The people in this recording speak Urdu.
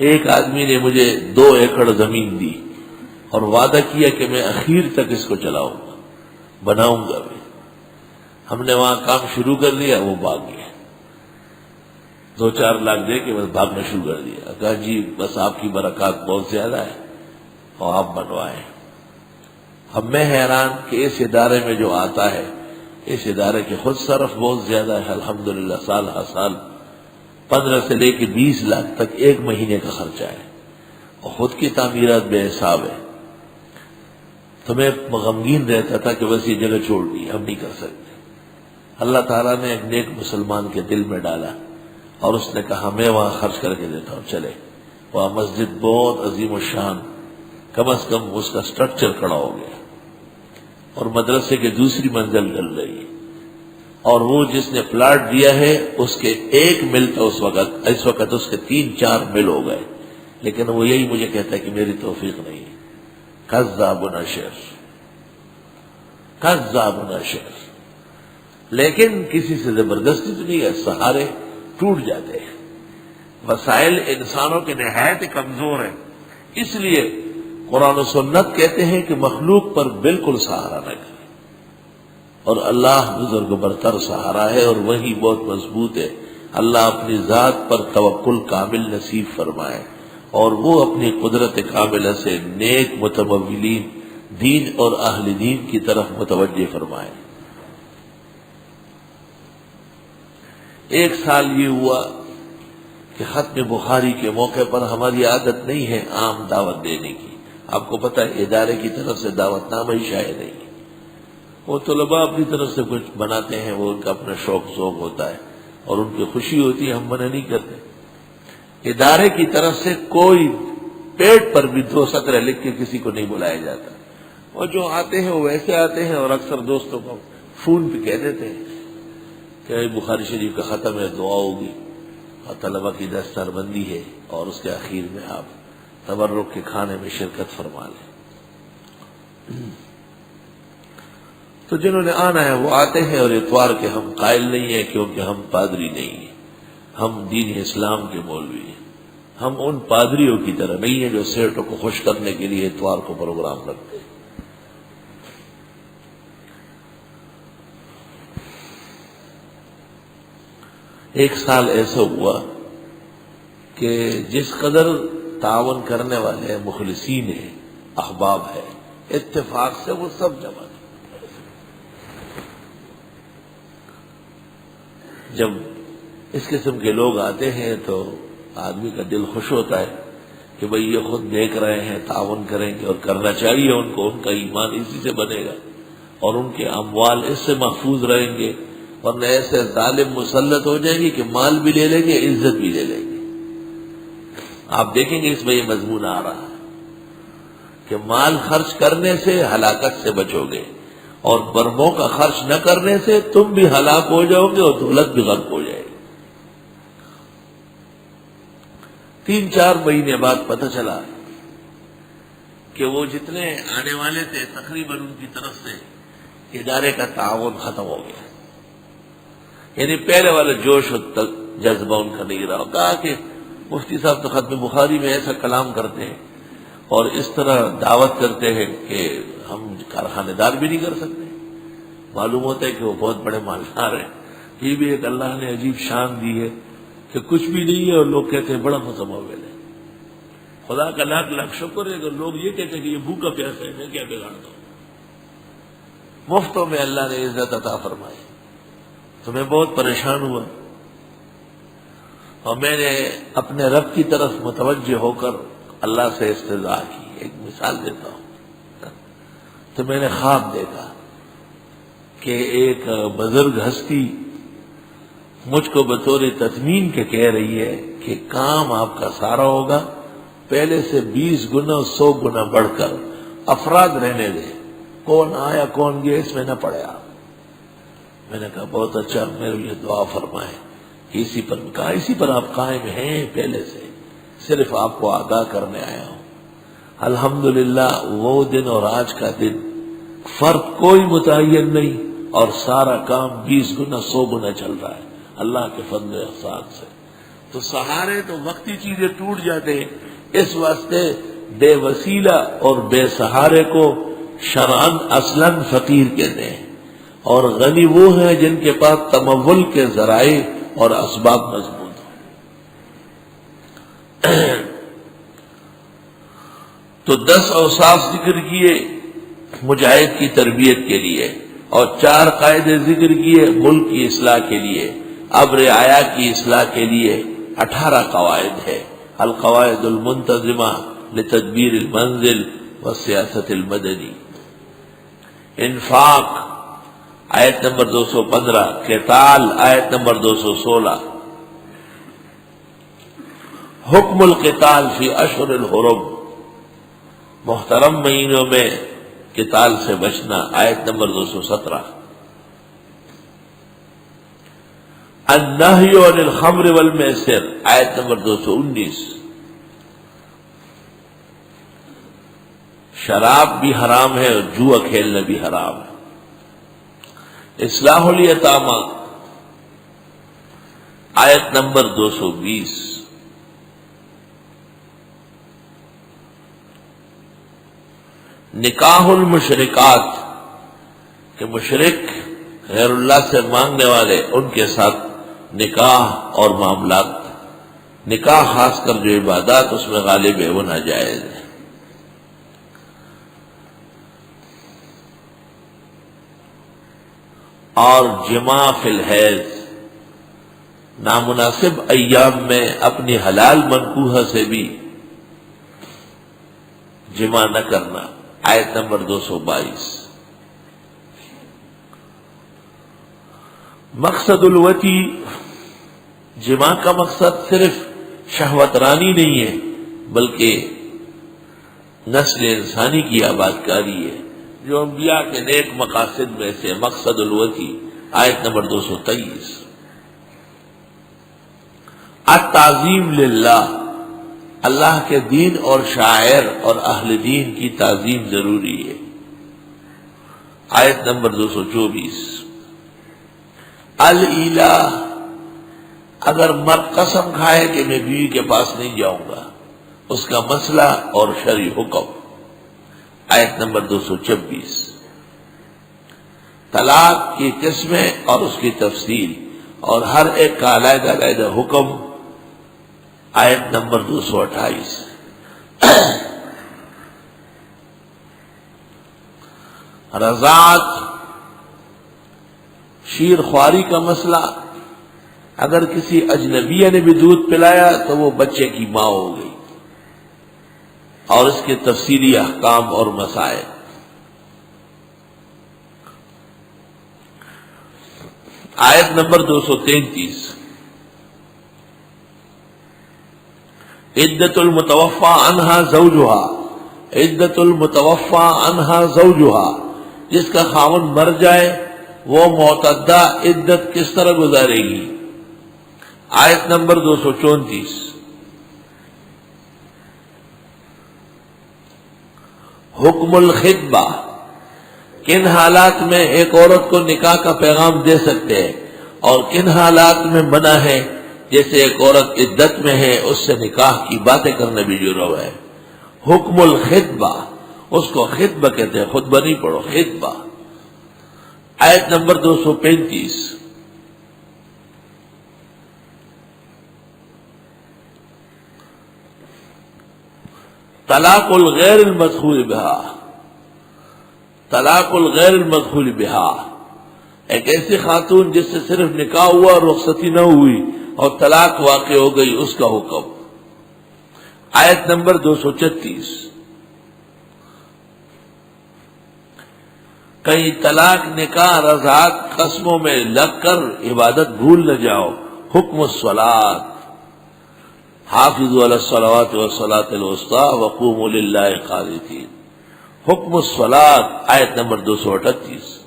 ایک آدمی نے مجھے 2 ایکڑ زمین دی اور وعدہ کیا کہ میں اخیر تک اس کو چلاؤں گا، بناؤں گا بھی۔ ہم نے وہاں کام شروع کر دیا، وہ بھاگ گیا، 2-4 لاکھ دے کے بس بھاگنا شروع کر دیا۔ کہا جی بس آپ کی برکات بہت زیادہ ہے اور آپ بنوائیں۔ اب میں حیران کہ اس ادارے میں جو آتا ہے، اس ادارے کے خود صرف بہت زیادہ ہے، الحمدللہ سال ہر سال 15 سے لے کے 20 لاکھ تک ایک مہینے کا خرچہ ہے، اور خود کی تعمیرات بے حساب ہے۔ تو میں غمگین رہتا تھا کہ بس یہ جگہ چھوڑ دی، ہم نہیں کر سکتے۔ اللہ تعالیٰ نے ایک نیک مسلمان کے دل میں ڈالا اور اس نے کہا میں وہاں خرچ کر کے دیتا ہوں، چلے۔ وہاں مسجد بہت عظیم الشان، کم از کم اس کا سٹرکچر کھڑا ہو گیا، اور مدرسے کے دوسری منزل ڈل رہی ہے، اور وہ جس نے پلاٹ دیا ہے اس کے 1 مل تھا اس وقت اس کے 3-4 مل ہو گئے، لیکن وہ یہی مجھے کہتا ہے کہ میری توفیق نہیں ہے۔ کذاب ناشر، کذاب ناشر۔ لیکن کسی سے زبردستی تو نہیں ہے، سہارے ٹوٹ جاتے ہیں، وسائل انسانوں کے نہایت کمزور ہیں، اس لیے قرآن و سنت کہتے ہیں کہ مخلوق پر بالکل سہارا نہ کرے، اور اللہ بزرگ برتر سہارا ہے، اور وہی بہت مضبوط ہے۔ اللہ اپنی ذات پر توکل کامل نصیب فرمائے، اور وہ اپنی قدرت کاملہ سے نیک متمولین دین اور اہل دین کی طرف متوجہ فرمائے۔ 1 سال یہ ہوا کہ ختم بخاری کے موقع پر ہماری عادت نہیں ہے عام دعوت دینے کی۔ آپ کو پتہ ہے ادارے کی طرف سے دعوت نامہ ہی شائع نہیں ہے، وہ طلباء اپنی طرف سے کچھ بناتے ہیں، وہ ان کا اپنا شوق ہوتا ہے اور ان کی خوشی ہوتی ہے، ہم منع نہیں کرتے۔ ادارے کی طرف سے کوئی پیٹ پر بھی 2 سطریں لکھ کے کسی کو نہیں بلایا جاتا، اور جو آتے ہیں وہ ویسے آتے ہیں، اور اکثر دوستوں کو فون پہ کہہ دیتے ہیں کہ بخاری شریف کا ختم ہے، دعا ہوگی اور طلباء کی دستار بندی ہے، اور اس کے اخیر میں آپ تبرک کے کھانے میں شرکت فرما لیں۔ تو جنہوں نے آنا ہے وہ آتے ہیں، اور اتوار کے ہم قائل نہیں ہیں، کیونکہ ہم پادری نہیں ہیں، ہم دین اسلام کے مولوی ہیں۔ ہم ان پادریوں کی طرح نہیں ہیں جو سیٹوں کو خوش کرنے کے لیے اتوار کو پروگرام رکھتے ہیں۔ ایک سال ایسا ہوا کہ جس قدر تعاون کرنے والے مخلصین ہیں، احباب ہے، اتفاق سے وہ سب جمع تھے۔ جب اس قسم کے لوگ آتے ہیں تو آدمی کا دل خوش ہوتا ہے کہ بھئی یہ خود دیکھ رہے ہیں، تعاون کریں گے، اور کرنا چاہیے ان کو، ان کا ایمان اسی سے بنے گا اور ان کے اموال اس سے محفوظ رہیں گے، ورنہ ایسے ظالم مسلط ہو جائیں گے کہ مال بھی لے لیں گے، عزت بھی لے لیں گے۔ آپ دیکھیں گے اس میں یہ مضمون آ رہا ہے کہ مال خرچ کرنے سے ہلاکت سے بچو گے، اور برموں کا خرچ نہ کرنے سے تم بھی ہلاک ہو جاؤ گے اور دولت بھی غرق ہو جائے گی۔ 3-4 مہینے بعد پتہ چلا کہ وہ جتنے آنے والے تھے تقریباً ان کی طرف سے ادارے کا تعاون ختم ہو گیا، یعنی پہلے والا جوش و جذبہ ان کا نہیں رہا۔ کہا کہ مفتی صاحب تو ختم بخاری میں ایسا کلام کرتے ہیں اور اس طرح دعوت کرتے ہیں کہ ہم کارخانے دار بھی نہیں کر سکتے۔ معلوم ہوتا ہے کہ وہ بہت بڑے مالدار ہیں۔ یہ بھی ایک اللہ نے عجیب شان دی ہے کہ کچھ بھی نہیں ہے اور لوگ کہتے ہیں بڑا متمول ہے۔ خدا کا لاکھ لاکھ شکر ہے اگر لوگ یہ کہتے ہیں کہ یہ بھوکا پیاسا ہے، میں کیا بگاڑتا ہوں۔ مفتوں میں اللہ نے عزت عطا فرمائی، تو میں بہت پریشان ہوا، اور میں نے اپنے رب کی طرف متوجہ ہو کر اللہ سے استرجاع کی۔ ایک مثال دیتا ہوں، تو میں نے خواب دیکھا کہ ایک بزرگ ہستی مجھ کو بطور تطمین کے کہہ رہی ہے کہ کام آپ کا سارا ہوگا، پہلے سے 20 گنا 100 گنا بڑھ کر، افراد رہنے دیں، کون آیا کون گیا اس میں نہ پڑے آپ۔ میں نے کہا بہت اچھا، میرے لیے دعا فرمائیں۔ اسی پر آپ قائم ہیں پہلے سے، صرف آپ کو آگاہ کرنے آیا ہوں۔ الحمدللہ وہ دن اور آج کا دن فرق کوئی متعین نہیں، اور سارا کام 20 گنا 100 گنا چل رہا ہے اللہ کے فضل و احسان سے۔ تو سہارے تو وقتی چیزیں ٹوٹ جاتے ہیں، اس واسطے بے وسیلہ اور بے سہارے کو شرعاً اصلاً فقیر کہتے ہیں، اور غنی وہ ہیں جن کے پاس تمول کے ذرائع اور اسباب مضبوط ہوں۔ تو 10 اوصاف ذکر کیے مجاہد کی تربیت کے لیے، اور 4 قاعدے ذکر کیے ملک کی اصلاح کے لیے، اب رعایا کی اصلاح کے لیے 18 قواعد ہے، القواعد المنتظمہ لتدبیر المنزل والسیاست المدنی۔ انفاق آیت نمبر 215، قتال آیت نمبر 216، حکم القتال فی اشہر الحرم، محترم مہینوں میں قتال سے بچنا آیت نمبر 217، النہی عن الخمر والمیسر آیت نمبر 219، شراب بھی حرام ہے اور جوا کھیلنا بھی حرام ہے، اصلاح الیتامہ آیت نمبر 220، نکاح المشرکات کہ مشرک غیر اللہ سے مانگنے والے ان کے ساتھ نکاح اور معاملات، نکاح خاص کر جو عبادات اس میں غالب ہے وہ ناجائز ہے۔ اور جماع فی الحیض، نامناسب ایام میں اپنی حلال منکوحہ سے بھی جماع نہ کرنا آیت نمبر 222۔ مقصد الوتی، جماع کا مقصد صرف شہوت رانی نہیں ہے بلکہ نسل انسانی کی آباد کاری ہے، جو انبیاء کے نیک مقاصد میں سے مقصد الوتی آیت نمبر 223۔ التعظیم للہ، اللہ کے دین اور شاعر اور اہل دین کی تعظیم ضروری ہے، آیت نمبر 224۔ الالہ، اگر مرد قسم کھائے کہ میں بیوی کے پاس نہیں جاؤں گا، اس کا مسئلہ اور شرعی حکم، آیت نمبر 226۔ طلاق کی قسمیں اور اس کی تفصیل اور ہر ایک کا علیحدہ علیحدہ حکم، آیت نمبر 228۔ رضاعت، شیر خواری کا مسئلہ، اگر کسی اجنبیہ نے بھی دودھ پلایا تو وہ بچے کی ماں ہو گئی، اور اس کے تفصیلی احکام اور مسائل۔ آیت نمبر 233۔ عدت المتوفی عنہا زوجہا، عدت المتوفی عنہا زوجہا، جس کا خاوند مر جائے وہ معتدہ عدت کس طرح گزارے گی، آیت نمبر 234۔ حکم الخطبہ، کن حالات میں ایک عورت کو نکاح کا پیغام دے سکتے ہیں اور کن حالات میں منع ہے، جیسے ایک عورت عدت میں ہے اس سے نکاح کی باتیں کرنا بھی جرم ہے۔ حکم الخطبہ، اس کو خطبہ کہتے ہیں، خطبہ نہیں پڑھو، خطبہ، آیت نمبر 235۔ طلاق الغیر المدخول بہا، طلاق الغیر المدخول بہا، ایک ایسی خاتون جس سے صرف نکاح ہوا اور رخصتی نہ ہوئی اور طلاق واقع ہو گئی، اس کا حکم، آیت نمبر 236۔ کہیں طلاق، نکاح، رضاعت، قسموں میں لگ کر عبادت بھول نہ جاؤ، حکم الصلاۃ، حافظوا علی الصلوات والصلاۃ الوسطی وقوموا للہ قانتین، حکم الصلاۃ، آیت نمبر 238۔